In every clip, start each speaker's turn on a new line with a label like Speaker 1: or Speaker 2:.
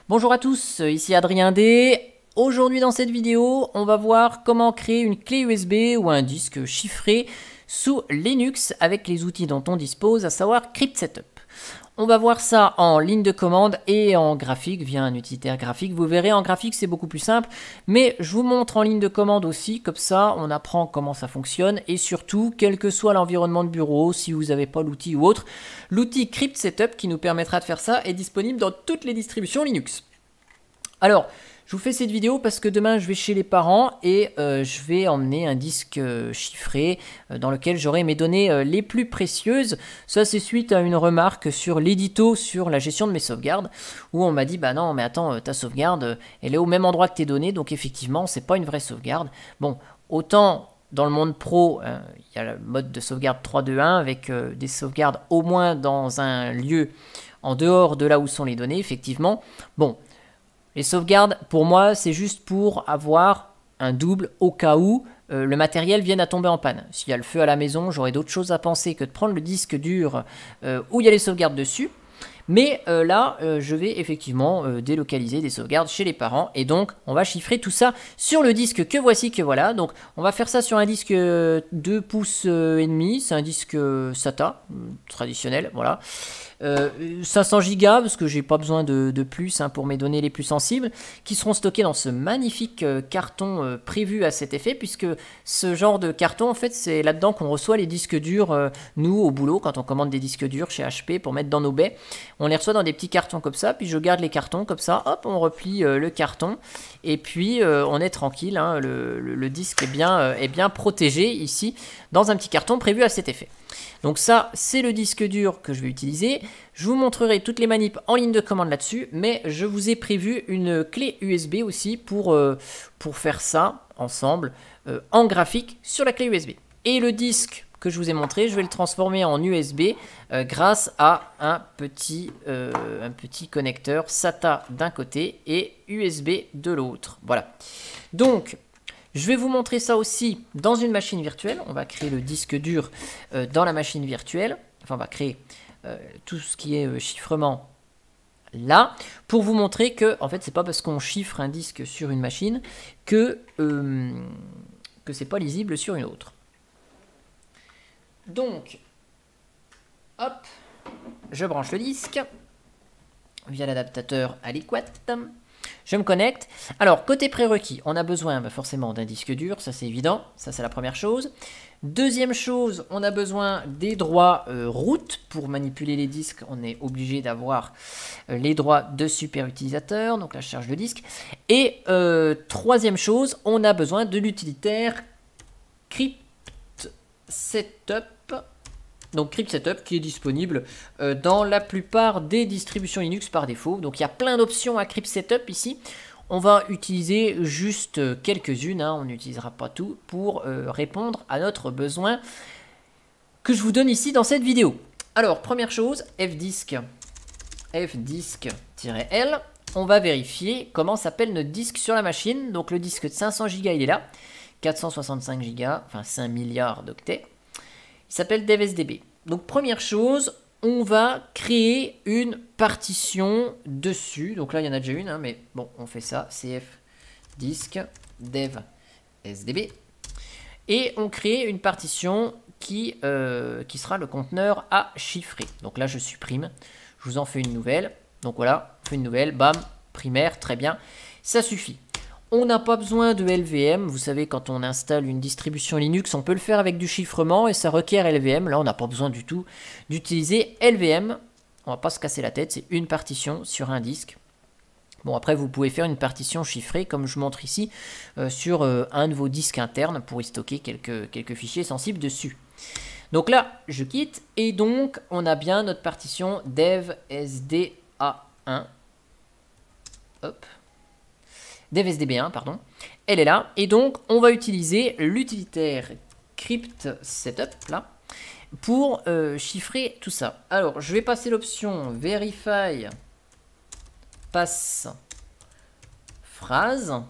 Speaker 1: Bonjour à tous, ici Adrien D. Aujourd'hui dans cette vidéo, on va voir comment créer une clé USB ou un disque chiffré sous Linux avec les outils dont on dispose, à savoir CryptSetup. On va voir ça en ligne de commande et en graphique via un utilitaire graphique. Vous verrez, en graphique c'est beaucoup plus simple, mais je vous montre en ligne de commande aussi, comme ça on apprend comment ça fonctionne et surtout, quel que soit l'environnement de bureau, si vous n'avez pas l'outil ou autre, l'outil CryptSetup qui nous permettra de faire ça est disponible dans toutes les distributions Linux. Alors, je vous fais cette vidéo parce que demain je vais chez les parents et je vais emmener un disque chiffré dans lequel j'aurai mes données les plus précieuses. Ça c'est suite à une remarque sur l'édito sur la gestion de mes sauvegardes où on m'a dit bah non mais attends ta sauvegarde elle est au même endroit que tes données donc effectivement c'est pas une vraie sauvegarde. Bon, autant dans le monde pro il y a le mode de sauvegarde 3-2-1 avec des sauvegardes au moins dans un lieu en dehors de là où sont les données effectivement. Bon. Les sauvegardes, pour moi, c'est juste pour avoir un double au cas où le matériel vienne à tomber en panne. S'il y a le feu à la maison, j'aurai d'autres choses à penser que de prendre le disque dur où il y a les sauvegardes dessus. Mais là, je vais effectivement délocaliser des sauvegardes chez les parents. Et donc, on va chiffrer tout ça sur le disque que voici, que voilà. Donc, on va faire ça sur un disque 2 pouces et demi. C'est un disque SATA, traditionnel, voilà. 500 Go parce que j'ai pas besoin de plus pour mes données les plus sensibles qui seront stockées dans ce magnifique carton prévu à cet effet puisque ce genre de carton en fait c'est là-dedans qu'on reçoit les disques durs nous au boulot quand on commande des disques durs chez HP pour mettre dans nos baies on les reçoit dans des petits cartons comme ça puis je garde les cartons comme ça hop on replie le carton et puis on est tranquille hein, le disque est bien protégé ici dans un petit carton prévu à cet effet. Donc ça, c'est le disque dur que je vais utiliser. Je vous montrerai toutes les manips en ligne de commande là-dessus, mais je vous ai prévu une clé USB aussi pour faire ça ensemble en graphique sur la clé USB. Et le disque que je vous ai montré, je vais le transformer en USB grâce à un petit connecteur SATA d'un côté et USB de l'autre. Voilà. Donc, je vais vous montrer ça aussi dans une machine virtuelle. On va créer le disque dur dans la machine virtuelle. Enfin, on va créer tout ce qui est chiffrement là pour vous montrer que, en fait, c'est pas parce qu'on chiffre un disque sur une machine que c'est pas lisible sur une autre. Donc, hop, je branche le disque via l'adaptateur adéquat. Je me connecte. Alors, côté prérequis, on a besoin forcément d'un disque dur, ça c'est évident, ça c'est la première chose. Deuxième chose, on a besoin des droits root. Pour manipuler les disques, on est obligé d'avoir les droits de super utilisateur, donc là je charge le disque. Et troisième chose, on a besoin de l'utilitaire CryptSetup. Donc CryptSetup qui est disponible dans la plupart des distributions Linux par défaut. Donc il y a plein d'options à CryptSetup ici. On va utiliser juste quelques-unes, hein, on n'utilisera pas tout pour répondre à notre besoin que je vous donne ici dans cette vidéo. Alors première chose, fdisk-l. On va vérifier comment s'appelle notre disque sur la machine. Donc le disque de 500 Go il est là, 465 Go, enfin 5 milliards d'octets. Il s'appelle DevSDB. Donc première chose, on va créer une partition dessus. Donc là, il y en a déjà une, hein, mais bon, on fait ça. CF disk dev SDB. Et on crée une partition qui sera le conteneur à chiffrer. Donc là, je supprime. Je vous en fais une nouvelle. Donc voilà, on fait une nouvelle. Bam, primaire, très bien. Ça suffit. On n'a pas besoin de LVM, vous savez quand on installe une distribution Linux, on peut le faire avec du chiffrement et ça requiert LVM. Là on n'a pas besoin du tout d'utiliser LVM, on va pas se casser la tête, c'est une partition sur un disque. Bon après vous pouvez faire une partition chiffrée comme je montre ici sur un de vos disques internes pour y stocker quelques fichiers sensibles dessus. Donc là je quitte et donc on a bien notre partition dev SDA1. Hop. DevSDB1, pardon, elle est là, et donc on va utiliser l'utilitaire CryptSetup, là, pour chiffrer tout ça. Alors, je vais passer l'option Verify passe phrase,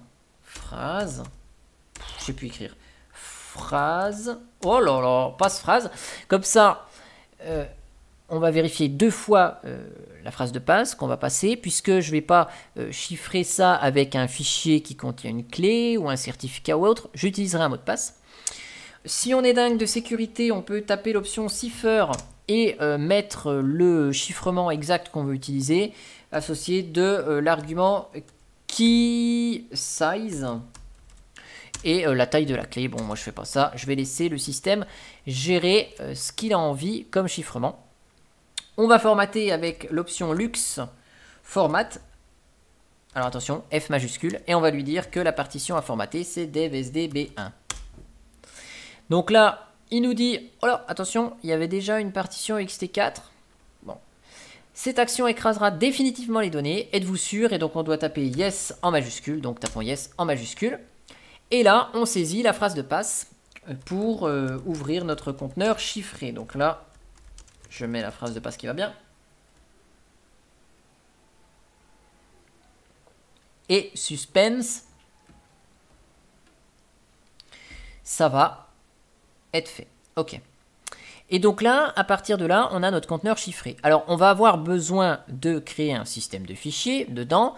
Speaker 1: je sais plus écrire, phrase, oh là là, passe phrase, comme ça, on va vérifier 2 fois la phrase de passe qu'on va passer, puisque je ne vais pas chiffrer ça avec un fichier qui contient une clé ou un certificat ou autre, j'utiliserai un mot de passe. Si on est dingue de sécurité, on peut taper l'option cipher et mettre le chiffrement exact qu'on veut utiliser, associé de l'argument key size et la taille de la clé. Bon, moi je fais pas ça, je vais laisser le système gérer ce qu'il a envie comme chiffrement. On va formater avec l'option luxe format. Alors attention, F majuscule, et on va lui dire que la partition à formater c'est devsdb1. Donc là, il nous dit, oh là, attention, il y avait déjà une partition ext4. Bon, cette action écrasera définitivement les données, êtes-vous sûr? Et donc on doit taper yes en majuscule, donc tapons yes en majuscule. Et là, on saisit la phrase de passe pour ouvrir notre conteneur chiffré. Donc là, je mets la phrase de passe qui va bien. Et suspense, ça va être fait. OK. Et donc là, à partir de là, on a notre conteneur chiffré. Alors, on va avoir besoin de créer un système de fichiers dedans.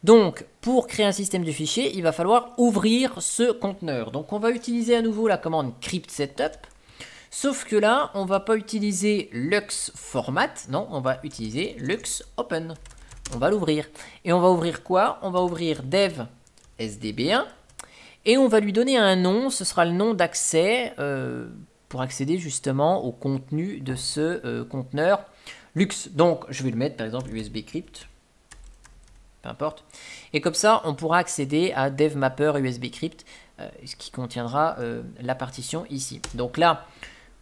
Speaker 1: Donc, pour créer un système de fichiers, il va falloir ouvrir ce conteneur. Donc, on va utiliser à nouveau la commande crypt setup. Sauf que là, on ne va pas utiliser lux format. Non, on va utiliser lux open. On va l'ouvrir. Et on va ouvrir quoi? On va ouvrir dev sdb1. Et on va lui donner un nom. Ce sera le nom d'accès pour accéder justement au contenu de ce conteneur Lux. Donc, je vais le mettre par exemple USB crypt. Peu importe. Et comme ça, on pourra accéder à devmapper USB crypt, ce qui contiendra la partition ici. Donc là,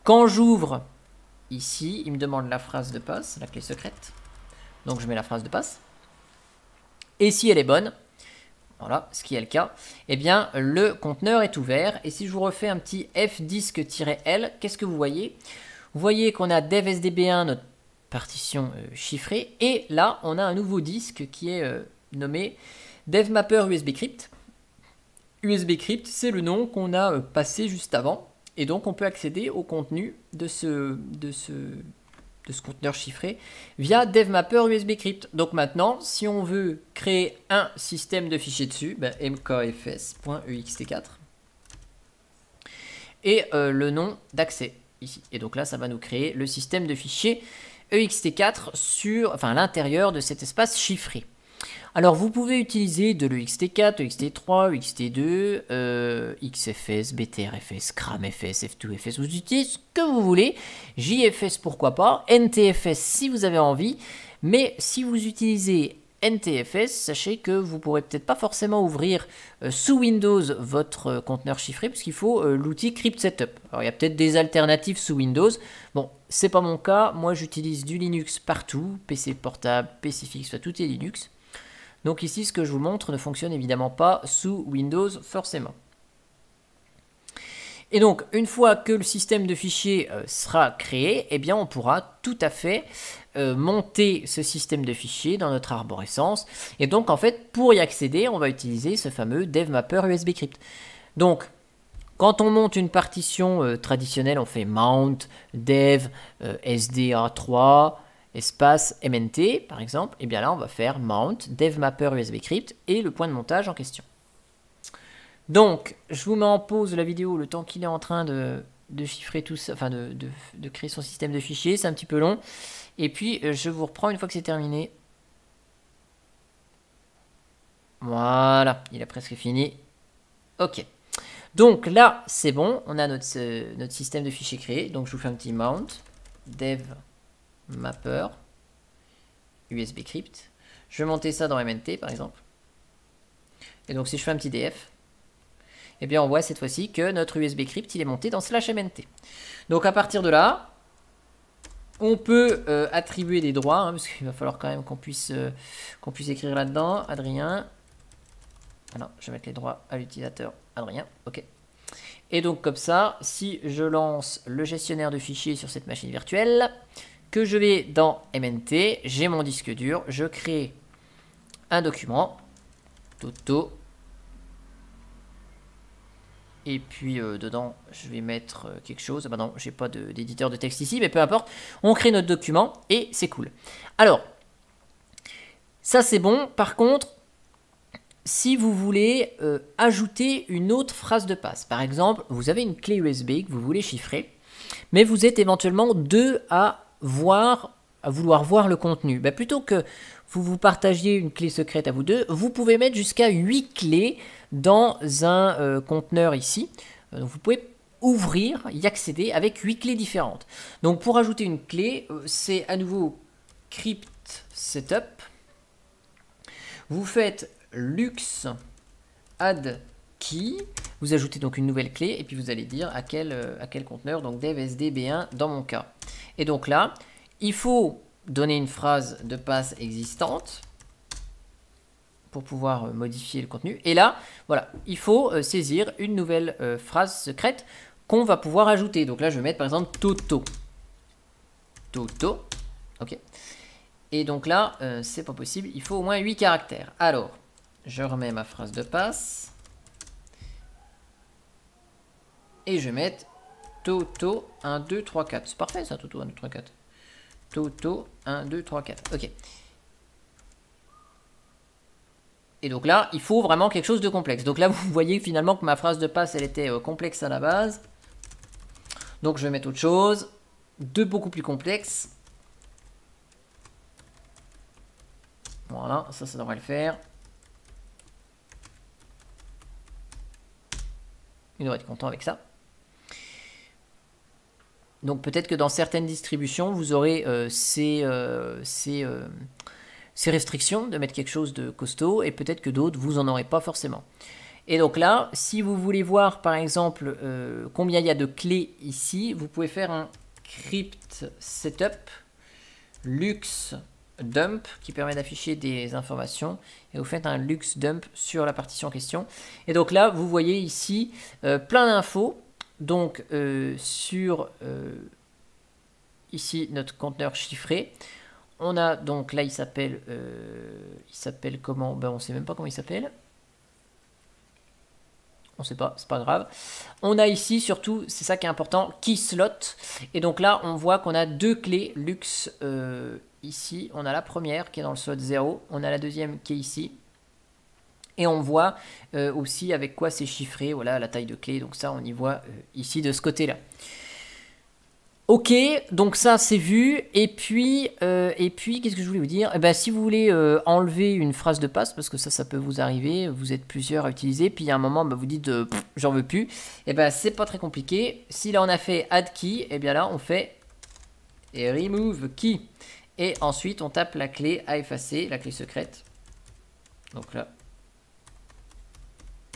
Speaker 1: quand j'ouvre ici, il me demande la phrase de passe, la clé secrète. Donc je mets la phrase de passe. Et si elle est bonne, voilà, ce qui est le cas, eh bien le conteneur est ouvert. Et si je vous refais un petit fdisk-l, qu'est-ce que vous voyez? Vous voyez qu'on a devsdb1, notre partition chiffrée. Et là, on a un nouveau disque qui est nommé devmapper USB crypt. USB crypt, c'est le nom qu'on a passé juste avant. Et donc, on peut accéder au contenu de ce conteneur chiffré via devmapper USB crypt. Donc maintenant, si on veut créer un système de fichiers dessus, ben, mkfs.ext4 et le nom d'accès ici. Et donc là, ça va nous créer le système de fichiers ext4 à l'intérieur de cet espace chiffré. Alors, vous pouvez utiliser de l'ext4, ext3, ext2, xfs, btrfs, cramfs, f2fs, vous utilisez ce que vous voulez. JFS, pourquoi pas, NTFS si vous avez envie, mais si vous utilisez NTFS, sachez que vous ne pourrez peut-être pas forcément ouvrir sous Windows votre conteneur chiffré, puisqu'il faut l'outil Crypt Setup. Alors, il y a peut-être des alternatives sous Windows. Bon, c'est pas mon cas. Moi, j'utilise du Linux partout, PC portable, PC fixe, tout est Linux. Donc ici, ce que je vous montre ne fonctionne évidemment pas sous Windows forcément. Et donc, une fois que le système de fichiers sera créé, eh bien, on pourra tout à fait monter ce système de fichiers dans notre arborescence. Et donc, en fait, pour y accéder, on va utiliser ce fameux devmapper USB crypt. Donc, quand on monte une partition traditionnelle, on fait mount dev sda3 espace mnt par exemple, et bien là on va faire mount devmapper USB crypt et le point de montage en question. Donc je vous mets en pause la vidéo le temps qu'il est en train de chiffrer tout ça, enfin de créer son système de fichiers, c'est un petit peu long, et puis je vous reprends une fois que c'est terminé. Voilà, il a presque fini. Ok, donc là c'est bon, on a notre système de fichiers créé, donc je vous fais un petit mount devmapper USB crypt. Je vais monter ça dans MNT par exemple. Et donc si je fais un petit df, eh bien on voit cette fois-ci que notre USB crypt il est monté dans /mnt. Donc à partir de là, on peut attribuer des droits, hein, parce qu'il va falloir quand même qu'on puisse écrire là-dedans. Adrien. Alors je vais mettre les droits à l'utilisateur Adrien. Ok. Et donc comme ça, si je lance le gestionnaire de fichiers sur cette machine virtuelle, que je vais dans MNT, j'ai mon disque dur, je crée un document, Toto, Et puis dedans, je vais mettre quelque chose. Bah non, j'ai pas d'éditeur de texte ici, mais peu importe. On crée notre document et c'est cool. Alors, ça c'est bon. Par contre, si vous voulez ajouter une autre phrase de passe, par exemple, vous avez une clé USB que vous voulez chiffrer, mais vous êtes éventuellement deux à vouloir voir le contenu. Bah, plutôt que vous partagiez une clé secrète à vous deux, vous pouvez mettre jusqu'à 8 clés dans un conteneur ici. Donc vous pouvez ouvrir, y accéder avec 8 clés différentes. Donc pour ajouter une clé, c'est à nouveau crypt setup. Vous faites lux add key. Vous ajoutez donc une nouvelle clé et puis vous allez dire à quel conteneur, donc dev sd b1 dans mon cas. Et donc là, il faut donner une phrase de passe existante pour pouvoir modifier le contenu. Et là, voilà, il faut saisir une nouvelle phrase secrète qu'on va pouvoir ajouter. Donc là, je vais mettre par exemple Toto. Toto. Ok. Et donc là, c'est pas possible. Il faut au moins 8 caractères. Alors, je remets ma phrase de passe. Et je vais mettre Toto 1, 2, 3, 4. C'est parfait ça, Toto 1, 2, 3, 4. Toto 1, 2, 3, 4. Ok. Et donc là, il faut vraiment quelque chose de complexe. Donc là, vous voyez finalement que ma phrase de passe, elle était complexe à la base. Donc je vais mettre autre chose. De beaucoup plus complexe. Voilà, ça devrait le faire. Il devrait être content avec ça. Donc peut-être que dans certaines distributions, vous aurez ces restrictions de mettre quelque chose de costaud et peut-être que d'autres, vous n'en aurez pas forcément. Et donc là, si vous voulez voir par exemple combien il y a de clés ici, vous pouvez faire un crypt setup lux dump qui permet d'afficher des informations et vous faites un lux dump sur la partition en question. Et donc là, vous voyez ici plein d'infos. Donc sur ici notre conteneur chiffré, on a donc là il s'appelle comment? Ben on sait même pas comment il s'appelle. On sait pas, c'est pas grave. On a ici surtout, c'est ça qui est important, key slot. Et donc là on voit qu'on a deux clés lux ici. On a la première qui est dans le slot 0, on a la deuxième qui est ici. Et on voit aussi avec quoi c'est chiffré, voilà la taille de clé, donc ça on y voit ici de ce côté-là. Ok, donc ça c'est vu, et puis qu'est-ce que je voulais vous dire? Eh ben, si vous voulez enlever une phrase de passe, parce que ça peut vous arriver, vous êtes plusieurs à utiliser, puis à un moment vous dites j'en veux plus, et ben c'est pas très compliqué. Si là on a fait add key, et bien là on fait remove key, et ensuite on tape la clé à effacer, la clé secrète. Donc là,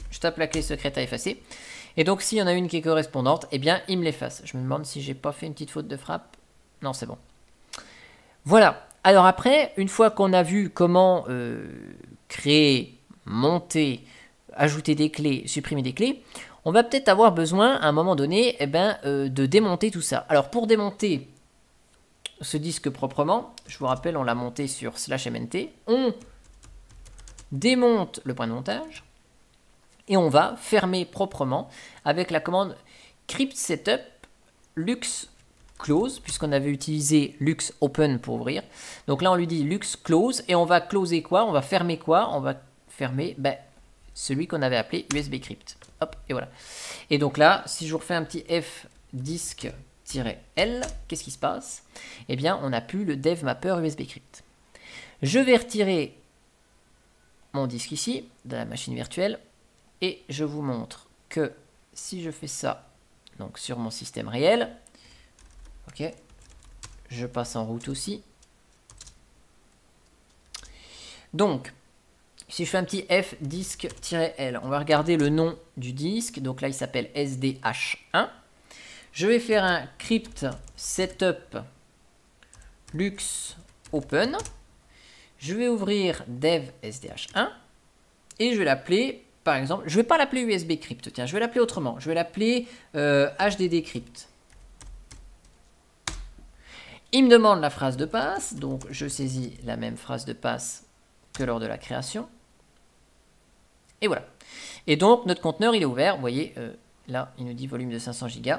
Speaker 1: je tape la clé secrète à effacer. Et donc, s'il y en a une qui est correspondante, eh bien, il me l'efface. Je me demande si j'ai pas fait une petite faute de frappe. Non, c'est bon. Voilà. Alors après, une fois qu'on a vu comment créer, monter, ajouter des clés, supprimer des clés, on va peut-être avoir besoin, à un moment donné, eh ben, de démonter tout ça. Alors, pour démonter ce disque proprement, je vous rappelle, on l'a monté sur /mnt, on démonte le point de montage, et on va fermer proprement avec la commande crypt setup lux close, puisqu'on avait utilisé lux open pour ouvrir. Donc là, on lui dit lux close, et on va closer quoi? On va fermer quoi? On va fermer celui qu'on avait appelé USB crypt. Hop, et voilà. Et donc là, si je vous refais un petit f disk-l, qu'est-ce qui se passe? Eh bien, on n'a plus le dev mapper USB crypt. Je vais retirer mon disque ici, de la machine virtuelle, et je vous montre que si je fais ça donc sur mon système réel, ok, je passe en route aussi. Donc, si je fais un petit f disk-l, on va regarder le nom du disque. Donc là, il s'appelle SDH1. Je vais faire un crypt setup lux open. Je vais ouvrir dev SDH1 et je vais l'appeler. Par exemple, je ne vais pas l'appeler USB crypt, tiens, je vais l'appeler autrement. Je vais l'appeler HDD crypt. Il me demande la phrase de passe, donc je saisis la même phrase de passe que lors de la création. Et voilà. Et donc, notre conteneur, il est ouvert. Vous voyez, là, il nous dit volume de 500 Go.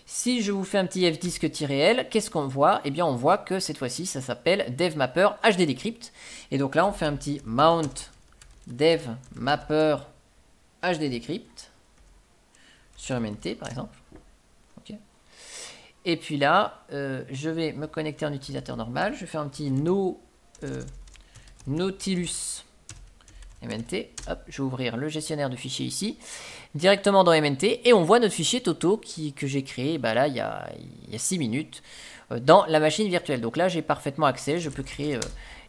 Speaker 1: Si je vous fais un petit fdisk-l, qu'est-ce qu'on voit? Eh bien, on voit que cette fois-ci, ça s'appelle devmapper HD Decrypt. Et donc là, on fait un petit mount devmapper HD Decrypt sur MNT, par exemple. Okay. Et puis là, je vais me connecter en utilisateur normal. Je vais faire un petit Nautilus MNT. Hop, je vais ouvrir le gestionnaire de fichiers ici, directement dans MNT, et on voit notre fichier Toto que j'ai créé là, il y a 6 minutes dans la machine virtuelle. Donc là, j'ai parfaitement accès, je peux créer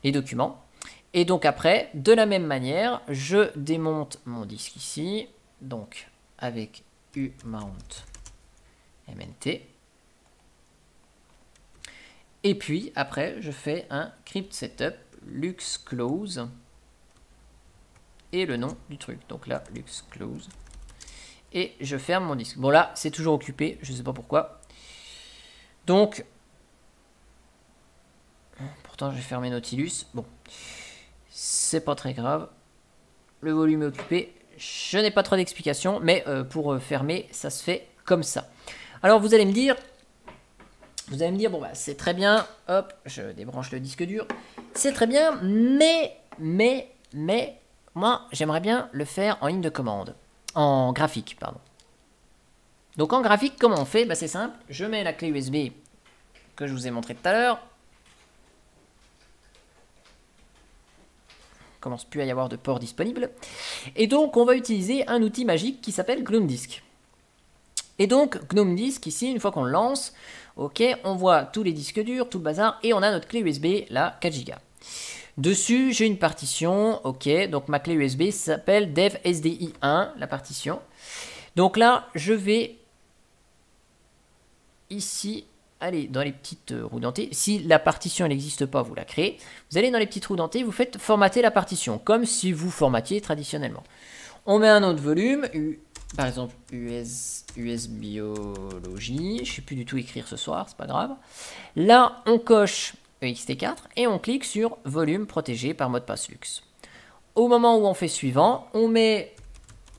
Speaker 1: les documents. Et donc après, de la même manière, je démonte mon disque ici, donc avec umount MNT. Et puis après, je fais un crypt setup lux close et le nom du truc. Donc là, lux close. Et je ferme mon disque. Bon là, c'est toujours occupé, je ne sais pas pourquoi. Donc, pourtant j'ai fermé Nautilus. Bon, c'est pas très grave. Le volume est occupé. Je n'ai pas trop d'explications, mais pour fermer, ça se fait comme ça. Alors vous allez me dire, bon bah c'est très bien. Hop, je débranche le disque dur. C'est très bien, mais moi j'aimerais bien le faire en ligne de commande. En graphique, pardon. Donc en graphique, comment on fait? Bah, c'est simple, je mets la clé USB que je vous ai montré tout à l'heure. Il commence plus à y avoir de port disponible. Et donc on va utiliser un outil magique qui s'appelle GNOME Disk. Et donc GNOME Disk ici, une fois qu'on le lance, ok, on voit tous les disques durs, tout le bazar, et on a notre clé USB, là, 4 Go. Dessus, j'ai une partition, ok, donc ma clé USB s'appelle devsdi1, la partition. Donc là, je vais ici aller dans les petites roues dentées. Si la partition n'existe pas, vous la créez. Vous allez dans les petites roues dentées, vous faites formater la partition, comme si vous formatiez traditionnellement. On met un autre volume, par exemple US Biologie, je ne sais plus du tout écrire ce soir, c'est pas grave. Là, on coche ext4 et on clique sur volume protégé par mot de passe luxe. Au moment où on fait suivant, on met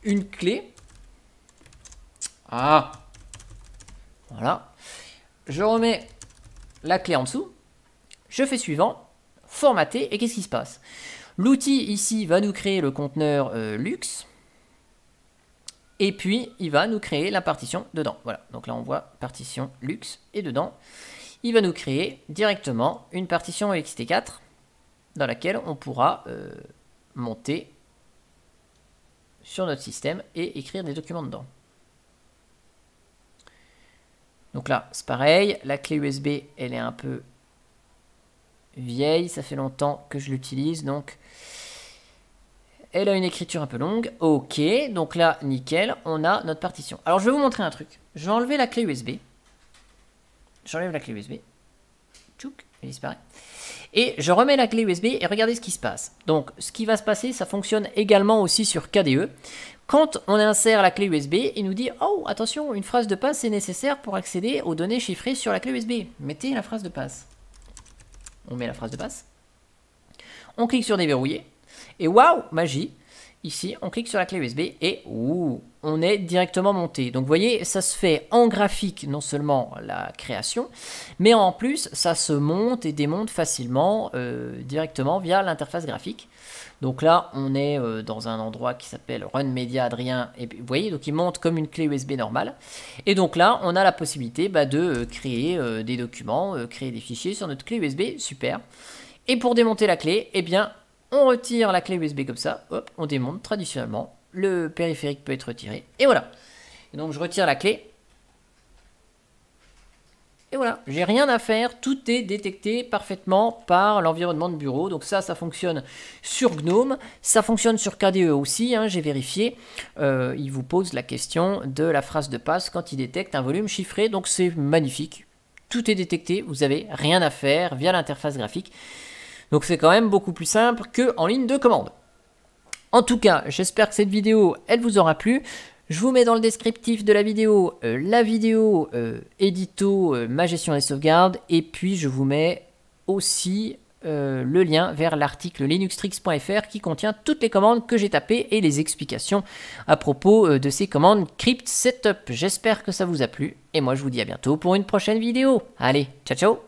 Speaker 1: une clé. Ah, voilà. Je remets la clé en dessous. Je fais suivant, formater, et qu'est-ce qui se passe? L'outil ici va nous créer le conteneur luxe. Et puis, il va nous créer la partition dedans. Voilà, donc là on voit partition luxe et dedans, il va nous créer directement une partition ext4 dans laquelle on pourra monter sur notre système et écrire des documents dedans. Donc là, c'est pareil, la clé USB, elle est un peu vieille, ça fait longtemps que je l'utilise, donc elle a une écriture un peu longue. Ok, donc là, nickel, on a notre partition. Alors, je vais vous montrer un truc. Je vais enlever la clé USB. J'enlève la clé USB. Tchouk, elle disparaît. Et je remets la clé USB et regardez ce qui se passe. Donc, ce qui va se passer, ça fonctionne également aussi sur KDE. Quand on insère la clé USB, il nous dit « Oh, attention, une phrase de passe est nécessaire pour accéder aux données chiffrées sur la clé USB. Mettez la phrase de passe. » On met la phrase de passe. On clique sur « Déverrouiller ». Et waouh, magie, ici, on clique sur la clé USB et ouh, on est directement monté. Donc vous voyez, ça se fait en graphique, non seulement la création, mais en plus, ça se monte et démonte facilement directement via l'interface graphique. Donc là, on est dans un endroit qui s'appelle Run Media Adrien. Et vous voyez, donc il monte comme une clé USB normale. Et donc là, on a la possibilité de créer des documents, créer des fichiers sur notre clé USB. Super. Et pour démonter la clé, eh bien, on retire la clé USB comme ça, hop, on démonte traditionnellement, le périphérique peut être retiré, et voilà. Et donc je retire la clé, et voilà, j'ai rien à faire, tout est détecté parfaitement par l'environnement de bureau, donc ça fonctionne sur GNOME, ça fonctionne sur KDE aussi, hein, j'ai vérifié, il vous pose la question de la phrase de passe quand il détecte un volume chiffré, donc c'est magnifique, tout est détecté, vous n'avez rien à faire via l'interface graphique. Donc c'est quand même beaucoup plus simple qu'en ligne de commande. En tout cas, j'espère que cette vidéo, elle vous aura plu. Je vous mets dans le descriptif de la vidéo édito, ma gestion des sauvegardes. Et puis je vous mets aussi le lien vers l'article linuxtricks.fr qui contient toutes les commandes que j'ai tapées et les explications à propos de ces commandes crypt setup. J'espère que ça vous a plu et moi je vous dis à bientôt pour une prochaine vidéo. Allez, ciao ciao!